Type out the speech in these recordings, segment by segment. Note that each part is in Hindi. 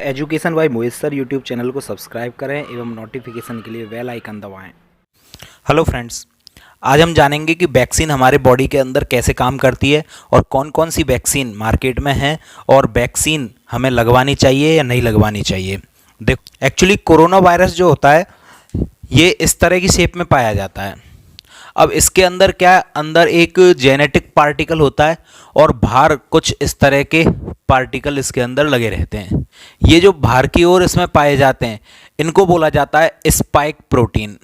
Education by Mohit sir YouTube channel को सब्सक्राइब करें एवं नोटिफिकेशन के लिए बेल आइकन दबाएं। हेलो फ्रेंड्स, आज हम जानेंगे कि वैक्सीन हमारे बॉडी के अंदर कैसे काम करती है और कौन कौन सी वैक्सीन मार्केट में है और वैक्सीन हमें लगवानी चाहिए या नहीं लगवानी चाहिए। देखो, एक्चुअली कोरोना वायरस जो होता है ये इस तरह की शेप में पाया जाता है। अब इसके अंदर क्या, अंदर एक जेनेटिक पार्टिकल होता है और बाहर कुछ इस तरह के पार्टिकल इसके अंदर लगे रहते हैं। ये जो बाहर की ओर इसमें पाए जाते हैं इनको बोला जाता है स्पाइक प्रोटीन,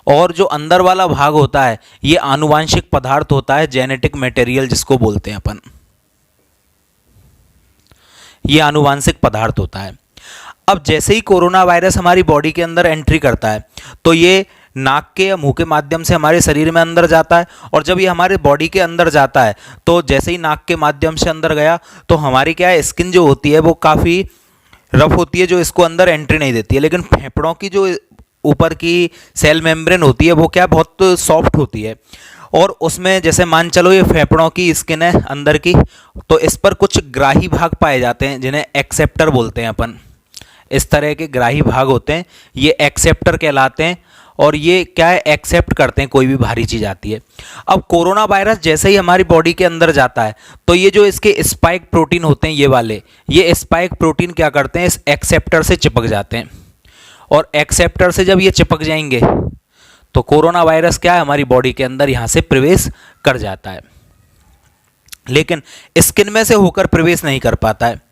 और जो अंदर वाला भाग होता है ये आनुवांशिक पदार्थ होता है, जेनेटिक मटेरियल जिसको बोलते हैं अपन। ये आनुवांशिक पदार्थ होता है। अब जैसे ही कोरोना वायरस हमारी बॉडी के अंदर एंट्री करता है तो ये नाक के या मुंह के माध्यम से हमारे शरीर में अंदर जाता है, और जब ये हमारे बॉडी के अंदर जाता है तो जैसे ही नाक के माध्यम से अंदर गया तो हमारी क्या है, स्किन जो होती है वो काफ़ी रफ होती है, जो इसको अंदर एंट्री नहीं देती है। लेकिन फेफड़ों की जो ऊपर की सेल मेम्ब्रेन होती है वो क्या बहुत सॉफ्ट होती है, और उसमें जैसे मान चलो ये फेफड़ों की स्किन है अंदर की, तो इस पर कुछ ग्राही भाग पाए जाते हैं जिन्हें एक्सेप्टर बोलते हैं अपन। इस तरह के ग्राही भाग होते हैं, ये एक्सेप्टर कहलाते हैं, और ये क्या है, एक्सेप्ट करते हैं कोई भी भारी चीज़ आती है। अब कोरोना वायरस जैसे ही हमारी बॉडी के अंदर जाता है तो ये जो इसके स्पाइक प्रोटीन होते हैं ये वाले, ये स्पाइक प्रोटीन क्या करते हैं, इस एक्सेप्टर से चिपक जाते हैं, और एक्सेप्टर से जब ये चिपक जाएंगे तो कोरोना वायरस क्या है, हमारी बॉडी के अंदर यहाँ से प्रवेश कर जाता है, लेकिन स्किन में से होकर प्रवेश नहीं कर पाता है।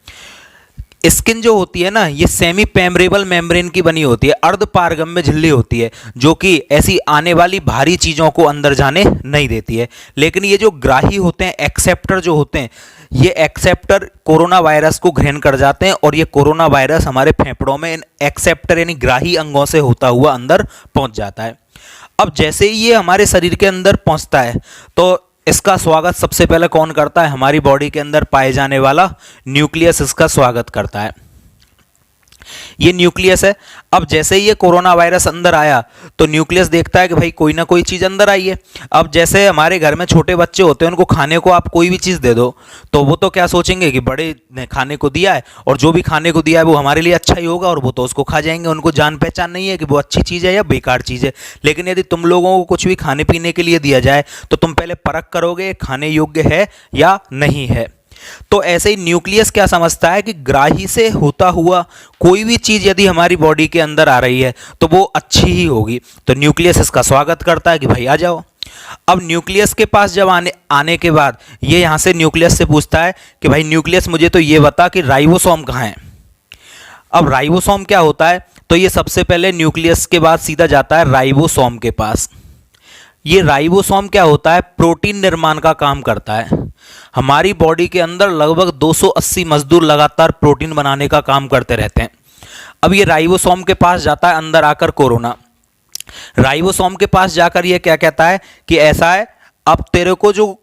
स्किन जो होती है ना, ये सेमी पेम्ब्रेबल मेम्ब्रेन की बनी होती है, अर्ध पारगम्य झिल्ली होती है, जो कि ऐसी आने वाली भारी चीज़ों को अंदर जाने नहीं देती है। लेकिन ये जो ग्राही होते हैं, एक्सेप्टर जो होते हैं, ये एक्सेप्टर कोरोना वायरस को ग्रहण कर जाते हैं, और ये कोरोना वायरस हमारे फेफड़ों में इन एक्सेप्टर यानी ग्राही अंगों से होता हुआ अंदर पहुंच जाता है। अब जैसे ही ये हमारे शरीर के अंदर पहुंचता है तो इसका स्वागत सबसे पहले कौन करता है, हमारी बॉडी के अंदर पाए जाने वाला न्यूक्लियस इसका स्वागत करता है। ये न्यूक्लियस है। अब जैसे ही ये कोरोना वायरस अंदर आया तो न्यूक्लियस देखता है कि भाई कोई ना कोई चीज़ अंदर आई है। अब जैसे हमारे घर में छोटे बच्चे होते हैं, उनको खाने को आप कोई भी चीज़ दे दो तो वो तो क्या सोचेंगे कि बड़े ने खाने को दिया है और जो भी खाने को दिया है वो हमारे लिए अच्छा ही होगा, और वो तो उसको खा जाएंगे। उनको जान पहचान नहीं है कि वो अच्छी चीज़ है या बेकार चीज़ है। लेकिन यदि तुम लोगों को कुछ भी खाने पीने के लिए दिया जाए तो तुम पहले परख करोगे खाने योग्य है या नहीं है। तो ऐसे ही न्यूक्लियस क्या समझता है कि ग्राही से होता हुआ कोई भी चीज़ यदि हमारी बॉडी के अंदर आ रही है तो वो अच्छी ही होगी, तो न्यूक्लियस इसका स्वागत करता है कि भाई आ जाओ। अब न्यूक्लियस के पास जब आने के बाद ये यहाँ से न्यूक्लियस से पूछता है कि भाई न्यूक्लियस मुझे तो ये बता कि राइबोसोम कहाँ है। अब राइबोसोम क्या होता है, तो ये सबसे पहले न्यूक्लियस के बाद सीधा जाता है राइबोसोम के पास। ये राइबोसोम क्या होता है, प्रोटीन निर्माण का काम करता है। हमारी बॉडी के अंदर लगभग 280 मजदूर लगातार प्रोटीन बनाने का काम करते रहते हैं। अब ये राइबोसोम के पास जाता है अंदर आकर कोरोना। राइबोसोम के पास जाकर ये क्या कहता है कि ऐसा है, अब तेरे को जो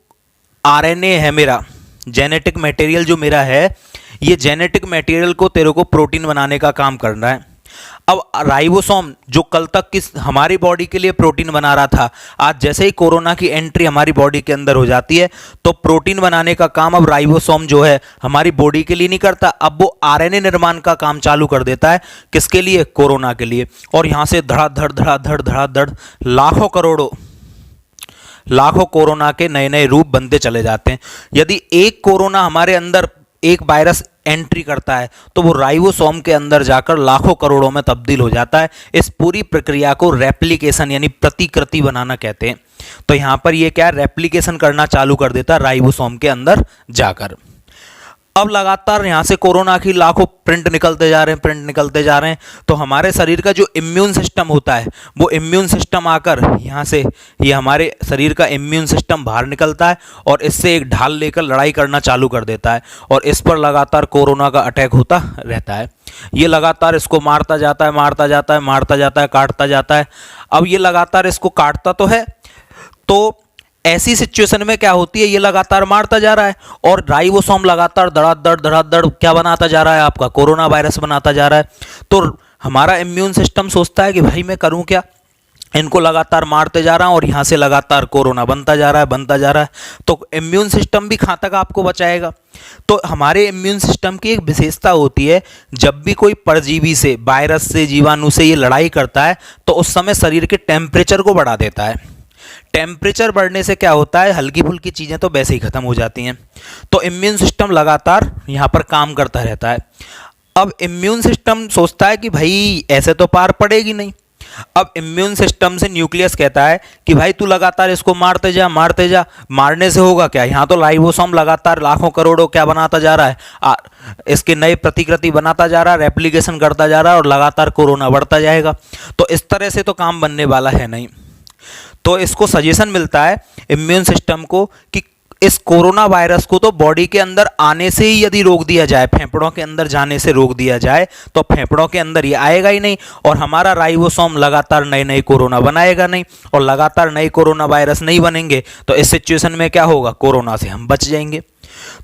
आरएनए है, मेरा जेनेटिक मटेरियल जो मेरा है, ये जेनेटिक मटेरियल को तेरे को प्रोटीन बनाने का काम करना है। अब राइबोसोम जो कल तक किस हमारी बॉडी के लिए प्रोटीन बना रहा था, आज जैसे ही कोरोना की एंट्री हमारी बॉडी के अंदर हो जाती है तो प्रोटीन बनाने का काम अब राइबोसोम जो है हमारी बॉडी के लिए नहीं करता। अब वो आरएनए निर्माण का काम चालू कर देता है। किसके लिए, कोरोना के लिए। और यहाँ से धड़ाधड़ धड़ाधड़ धड़ाधड़ लाखों कोरोना के नए नए रूप बनते चले जाते हैं। यदि एक कोरोना हमारे अंदर, एक वायरस एंट्री करता है तो वो राइबोसोम के अंदर जाकर लाखों करोड़ों में तब्दील हो जाता है। इस पूरी प्रक्रिया को रेप्लिकेशन यानी प्रतिकृति बनाना कहते हैं। तो यहाँ पर ये क्या, रेप्लिकेशन करना चालू कर देता है राइबोसोम के अंदर जाकर। अब लगातार यहाँ से कोरोना की लाखों प्रिंट निकलते जा रहे हैं, तो हमारे शरीर का जो इम्यून सिस्टम होता है वो इम्यून सिस्टम आकर यहाँ से ये हमारे शरीर का इम्यून सिस्टम बाहर निकलता है और इससे एक ढाल लेकर लड़ाई करना चालू कर देता है, और इस पर लगातार कोरोना का अटैक होता रहता है। ये लगातार इसको मारता जाता है, काटता जाता है। अब ये लगातार इसको काटता तो है, तो ऐसी सिचुएशन में क्या होती है, ये लगातार मारता जा रहा है और राइबोसोम लगातार धड़ाधड़ क्या बनाता जा रहा है, आपका कोरोना वायरस बनाता जा रहा है। तो हमारा इम्यून सिस्टम सोचता है कि भाई मैं करूं क्या, इनको लगातार मारते जा रहा है और यहाँ से लगातार कोरोना बनता जा रहा है, बनता जा रहा है। तो इम्यून सिस्टम भी घातक आपको बचाएगा। तो हमारे इम्यून सिस्टम की एक विशेषता होती है, जब भी कोई परजीवी से, वायरस से, जीवाणु से ये लड़ाई करता है तो उस समय शरीर के टेम्परेचर को बढ़ा देता है। टेम्परेचर बढ़ने से क्या होता है, हल्की फुल्की चीज़ें तो वैसे ही ख़त्म हो जाती हैं। तो इम्यून सिस्टम लगातार यहाँ पर काम करता रहता है। अब इम्यून सिस्टम सोचता है कि भाई ऐसे तो पार पड़ेगी नहीं। अब इम्यून सिस्टम से न्यूक्लियस कहता है कि भाई तू लगातार इसको मारते जा, मारते जा। मारने से होगा क्या, यहाँ तो लाइबोसोम लगातार लाखों करोड़ों क्या बनाता जा रहा है, इसके नए प्रतिकृति बनाता जा रहा है, रेप्लिकेशन करता जा रहा है और लगातार कोरोना बढ़ता जाएगा। तो इस तरह से तो काम बनने वाला है नहीं। तो इसको सजेशन मिलता है इम्यून सिस्टम को कि इस कोरोना वायरस को तो बॉडी के अंदर आने से ही यदि रोक दिया जाए, फेफड़ों के अंदर जाने से रोक दिया जाए, तो फेफड़ों के अंदर ये आएगा ही नहीं और हमारा राइबोसोम लगातार नए नए कोरोना बनाएगा नहीं, और लगातार नए कोरोना वायरस नहीं बनेंगे तो इस सिचुएशन में क्या होगा, कोरोना से हम बच जाएंगे।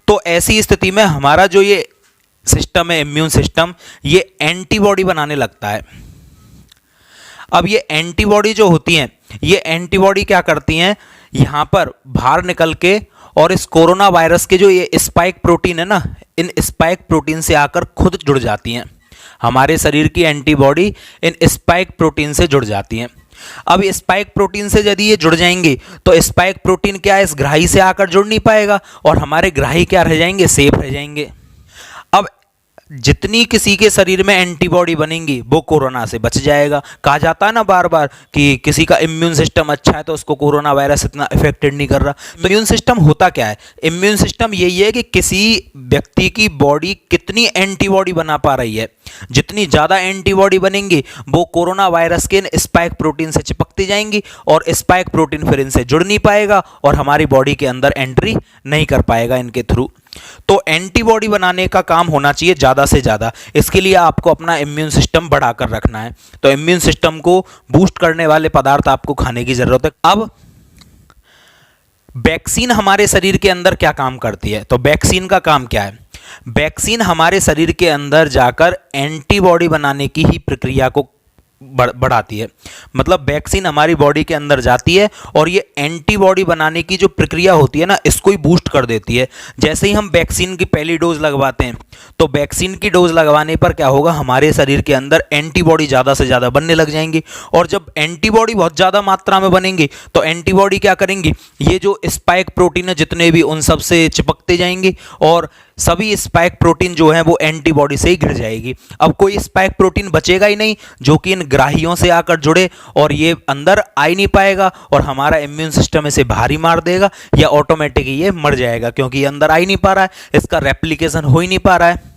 तो ऐसी स्थिति में हमारा जो ये सिस्टम है, इम्यून सिस्टम, ये एंटीबॉडी बनाने लगता है। अब ये एंटीबॉडी जो होती हैं, ये एंटीबॉडी क्या करती हैं, यहाँ पर बाहर निकल के और इस कोरोना वायरस के जो ये स्पाइक प्रोटीन है ना, इन स्पाइक प्रोटीन से आकर खुद जुड़ जाती हैं। हमारे शरीर की एंटीबॉडी इन स्पाइक प्रोटीन से जुड़ जाती हैं। अब स्पाइक प्रोटीन से यदि ये जुड़ जाएंगी तो स्पाइक प्रोटीन क्या है, इस ग्राही से आकर जुड़ नहीं पाएगा और हमारे ग्राही क्या रह जाएंगे, सेफ रह जाएंगे। अब जितनी किसी के शरीर में एंटीबॉडी बनेंगी वो कोरोना से बच जाएगा। कहा जाता है ना बार बार कि किसी का इम्यून सिस्टम अच्छा है तो उसको कोरोना वायरस इतना इफेक्टेड नहीं कर रहा। तो इम्यून सिस्टम होता क्या है, इम्यून सिस्टम यही है कि किसी व्यक्ति की बॉडी कितनी एंटीबॉडी बना पा रही है। जितनी ज़्यादा एंटीबॉडी बनेंगी वो कोरोना वायरस के स्पाइक प्रोटीन से चिपकती जाएंगी और स्पाइक प्रोटीन फिर इनसे जुड़ नहीं पाएगा और हमारी बॉडी के अंदर एंट्री नहीं कर पाएगा इनके थ्रू। तो एंटीबॉडी बनाने का काम होना चाहिए ज़्यादा से ज़्यादा। इसके लिए आपको अपना इम्यून सिस्टम बढ़ाकर रखना है। तो इम्यून सिस्टम को बूस्ट करने वाले पदार्थ आपको खाने की ज़रूरत है। अब वैक्सीन हमारे शरीर के अंदर क्या काम करती है, तो वैक्सीन का काम क्या है, वैक्सीन हमारे शरीर के अंदर जाकर एंटीबॉडी बनाने की ही प्रक्रिया को बढ़ाती है। मतलब वैक्सीन हमारी बॉडी के अंदर जाती है और ये एंटीबॉडी बनाने की जो प्रक्रिया होती है ना, इसको ही बूस्ट कर देती है। जैसे ही हम वैक्सीन की पहली डोज लगवाते हैं तो वैक्सीन की डोज लगवाने पर क्या होगा, हमारे शरीर के अंदर एंटीबॉडी ज़्यादा से ज़्यादा बनने लग जाएंगी और जब एंटीबॉडी बहुत ज़्यादा मात्रा में बनेंगी तो एंटीबॉडी क्या करेंगी, ये जो स्पाइक प्रोटीन है जितने भी उन सब से चिपकते जाएंगी और सभी स्पाइक प्रोटीन जो है वो एंटीबॉडी से ही गिर जाएगी। अब कोई स्पाइक प्रोटीन बचेगा ही नहीं जो कि इन ग्राहियों से आकर जुड़े और ये अंदर आ ही नहीं पाएगा और हमारा इम्यून सिस्टम इसे बाहर ही मार देगा या ऑटोमेटिक ये मर जाएगा क्योंकि ये अंदर आ ही नहीं पा रहा है, इसका रेप्लिकेशन हो ही नहीं पा रहा है।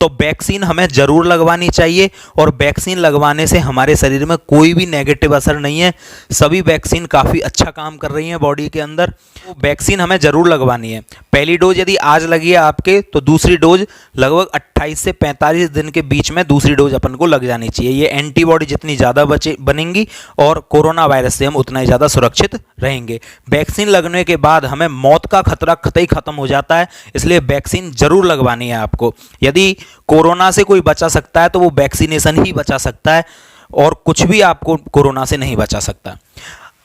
तो वैक्सीन हमें ज़रूर लगवानी चाहिए और वैक्सीन लगवाने से हमारे शरीर में कोई भी नेगेटिव असर नहीं है। सभी वैक्सीन काफ़ी अच्छा काम कर रही हैं बॉडी के अंदर। तो वैक्सीन हमें ज़रूर लगवानी है। पहली डोज यदि आज लगी है आपके तो दूसरी डोज लगभग 28 से 45 दिन के बीच में दूसरी डोज अपन को लग जानी चाहिए। ये एंटीबॉडी जितनी ज़्यादा बनेंगी और कोरोना वायरस से हम उतना ही ज़्यादा सुरक्षित रहेंगे। वैक्सीन लगने के बाद हमें मौत का खतरा कतई खत्म हो जाता है, इसलिए वैक्सीन ज़रूर लगवानी है आपको। यदि कोरोना से कोई बचा सकता है तो वो वैक्सीनेशन ही बचा सकता है और कुछ भी आपको कोरोना से नहीं बचा सकता।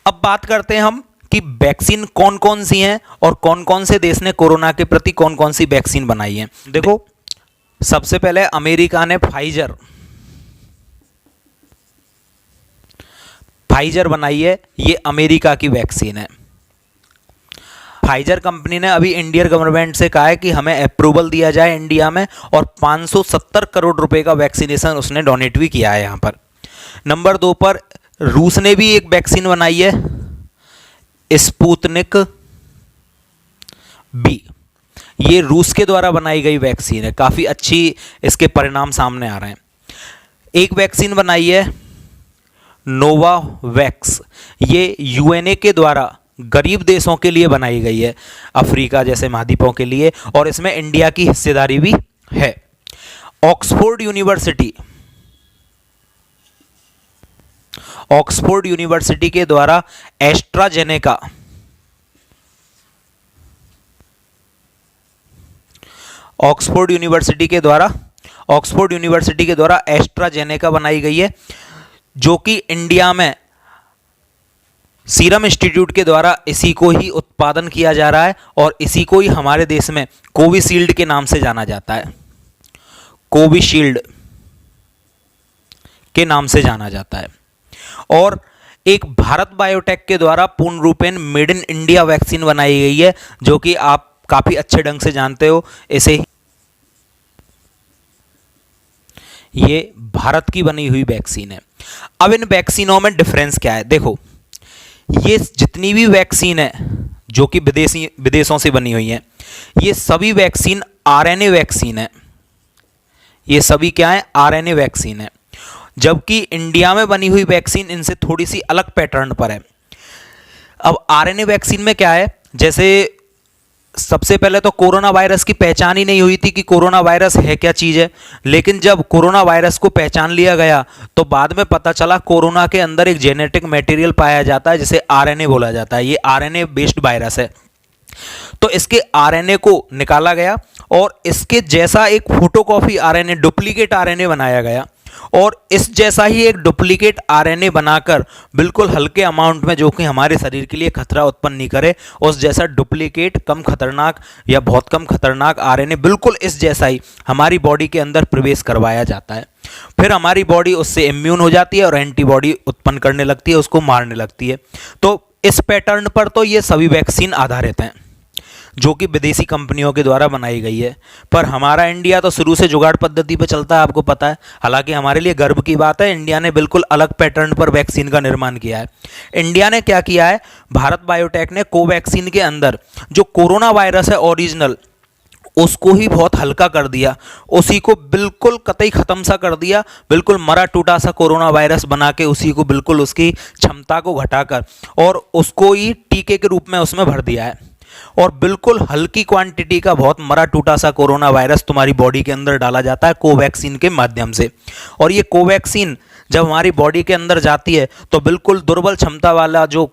अब बात करते हैं हम कि वैक्सीन कौन कौन सी हैं और कौन कौन से देश ने कोरोना के प्रति कौन कौन सी वैक्सीन बनाई है। देखो, सबसे पहले अमेरिका ने फाइजर बनाई है। ये अमेरिका की वैक्सीन है। फाइजर कंपनी ने अभी इंडियन गवर्नमेंट से कहा है कि हमें अप्रूवल दिया जाए इंडिया में और 570 करोड़ रुपए का वैक्सीनेशन उसने डोनेट भी किया है यहाँ पर। नंबर 2 पर रूस ने भी एक वैक्सीन बनाई है, स्पुतनिक बी। ये रूस के द्वारा बनाई गई वैक्सीन है, काफ़ी अच्छी इसके परिणाम सामने आ रहे हैं। एक वैक्सीन बनाई है नोवावैक्स, ये यूएनए के द्वारा गरीब देशों के लिए बनाई गई है, अफ्रीका जैसे महाद्वीपों के लिए, और इसमें इंडिया की हिस्सेदारी भी है। ऑक्सफोर्ड यूनिवर्सिटी के द्वारा एस्ट्राजेनेका, ऑक्सफोर्ड यूनिवर्सिटी के द्वारा एस्ट्राजेनेका बनाई गई है, जो कि इंडिया में सीरम इंस्टीट्यूट के द्वारा इसी को ही उत्पादन किया जा रहा है और इसी को ही हमारे देश में कोविशील्ड के नाम से जाना जाता है। कोविशील्ड के नाम से जाना जाता है। और एक भारत बायोटेक के द्वारा पूर्ण रूपेण मेड इन इंडिया वैक्सीन बनाई गई है, जो कि आप काफी अच्छे ढंग से जानते हो। इसे ये भारत की बनी हुई वैक्सीन है। अब इन वैक्सीनों में डिफरेंस क्या है? देखो, ये जितनी भी वैक्सीन है जो कि विदेशों से बनी हुई है, ये सभी वैक्सीन आरएनए वैक्सीन है। ये सभी क्या है? आरएनए वैक्सीन है। जबकि इंडिया में बनी हुई वैक्सीन इनसे थोड़ी सी अलग पैटर्न पर है। अब आरएनए वैक्सीन में क्या है, जैसे सबसे पहले तो कोरोना वायरस की पहचान ही नहीं हुई थी कि कोरोना वायरस है क्या चीज़ है। लेकिन जब कोरोना वायरस को पहचान लिया गया तो बाद में पता चला कोरोना के अंदर एक जेनेटिक मटेरियल पाया जाता है जिसे आरएनए बोला जाता है। ये आरएनए बेस्ड वायरस है। तो इसके आरएनए को निकाला गया और इसके जैसा एक फोटोकॉपी आरएनए, डुप्लीकेट आरएनए बनाया गया और इस जैसा ही एक डुप्लीकेट आरएनए बनाकर बिल्कुल हल्के अमाउंट में, जो कि हमारे शरीर के लिए खतरा उत्पन्न नहीं करे, उस जैसा डुप्लीकेट कम खतरनाक या बहुत कम खतरनाक आरएनए बिल्कुल इस जैसा ही हमारी बॉडी के अंदर प्रवेश करवाया जाता है। फिर हमारी बॉडी उससे इम्यून हो जाती है और एंटीबॉडी उत्पन्न करने लगती है, उसको मारने लगती है। तो इस पैटर्न पर तो ये सभी वैक्सीन आधारित हैं जो कि विदेशी कंपनियों के द्वारा बनाई गई है। पर हमारा इंडिया तो शुरू से जुगाड़ पद्धति पे चलता है, आपको पता है। हालांकि हमारे लिए गर्व की बात है, इंडिया ने बिल्कुल अलग पैटर्न पर वैक्सीन का निर्माण किया है। इंडिया ने क्या किया है, भारत बायोटेक ने कोवैक्सीन के अंदर जो कोरोना वायरस है ओरिजिनल, उसको ही बहुत हल्का कर दिया, उसी को बिल्कुल कतई ख़त्म सा कर दिया, बिल्कुल मरा टूटा सा कोरोना वायरस बना के उसी को बिल्कुल उसकी क्षमता को घटाकर और उसको ही टीके के रूप में उसमें भर दिया है। और बिल्कुल हल्की क्वांटिटी का बहुत मरा टूटा सा कोरोना वायरस तुम्हारी बॉडी के अंदर डाला जाता है कोवैक्सीन के माध्यम से। और ये कोवैक्सीन जब हमारी बॉडी के अंदर जाती है तो बिल्कुल दुर्बल क्षमता वाला जो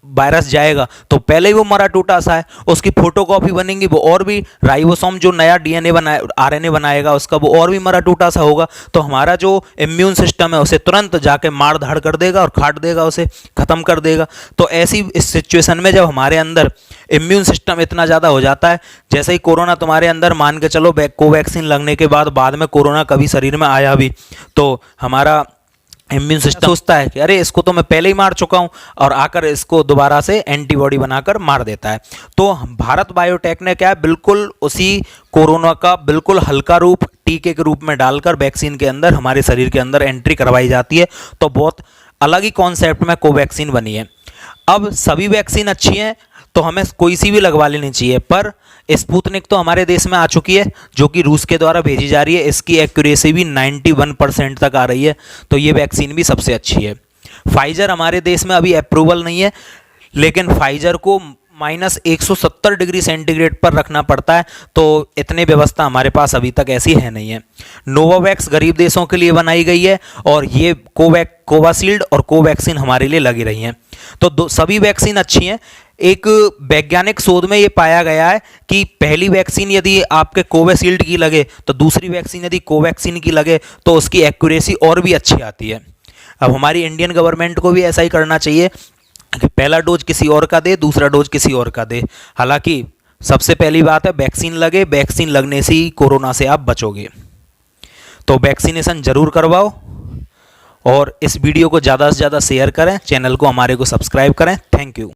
वायरस जाएगा तो पहले ही वो मरा टूटा सा है, उसकी फोटोकॉपी बनेगी वो और भी, राइबोसोम जो नया डीएनए बनाए आरएनए बनाएगा उसका वो और भी मरा टूटा सा होगा। तो हमारा जो इम्यून सिस्टम है उसे तुरंत जाके मार धाड़ कर देगा और काट देगा, उसे ख़त्म कर देगा। तो ऐसी इस सिचुएशन में जब हमारे अंदर इम्यून सिस्टम इतना ज़्यादा हो जाता है, जैसे ही कोरोना तुम्हारे अंदर, मान के चलो कोवैक्सीन लगने के बाद में कोरोना कभी शरीर में आया भी, तो हमारा इम्यून सिस्टम सोचता है कि अरे इसको तो मैं पहले ही मार चुका हूं, और आकर इसको दोबारा से एंटीबॉडी बनाकर मार देता है। तो भारत बायोटेक ने क्या है, बिल्कुल उसी कोरोना का बिल्कुल हल्का रूप टीके के रूप में डालकर वैक्सीन के अंदर हमारे शरीर के अंदर एंट्री करवाई जाती है। तो बहुत अलग ही कॉन्सेप्ट में कोवैक्सीन बनी है। अब सभी वैक्सीन अच्छी हैं तो हमें कोई सी भी लगवा लेनी चाहिए, पर स्पुतनिक तो हमारे देश में आ चुकी है जो कि रूस के द्वारा भेजी जा रही है। इसकी एक्यूरेसी भी 91% तक आ रही है, तो ये वैक्सीन भी सबसे अच्छी है। फाइजर हमारे देश में अभी अप्रूवल नहीं है, लेकिन फाइजर को -170 डिग्री सेंटीग्रेड पर रखना पड़ता है, तो इतनी व्यवस्था हमारे पास अभी तक ऐसी है नहीं है। नोवावैक्स गरीब देशों के लिए बनाई गई है और ये कोवाशील्ड और कोवैक्सीन हमारे लिए लगी रही हैं। तो सभी वैक्सीन अच्छी हैं। एक वैज्ञानिक शोध में ये पाया गया है कि पहली वैक्सीन यदि आपके कोविशील्ड की लगे तो दूसरी वैक्सीन यदि कोवैक्सीन की लगे तो उसकी एक्यूरेसी और भी अच्छी आती है। अब हमारी इंडियन गवर्नमेंट को भी ऐसा ही करना चाहिए कि पहला डोज किसी और का दे, दूसरा डोज किसी और का दे। हालांकि सबसे पहली बात है वैक्सीन लगे, वैक्सीन लगने से ही कोरोना से आप बचोगे। तो वैक्सीनेशन जरूर करवाओ और इस वीडियो को ज़्यादा से ज़्यादा शेयर करें, चैनल को हमारे को सब्सक्राइब करें। Thank you.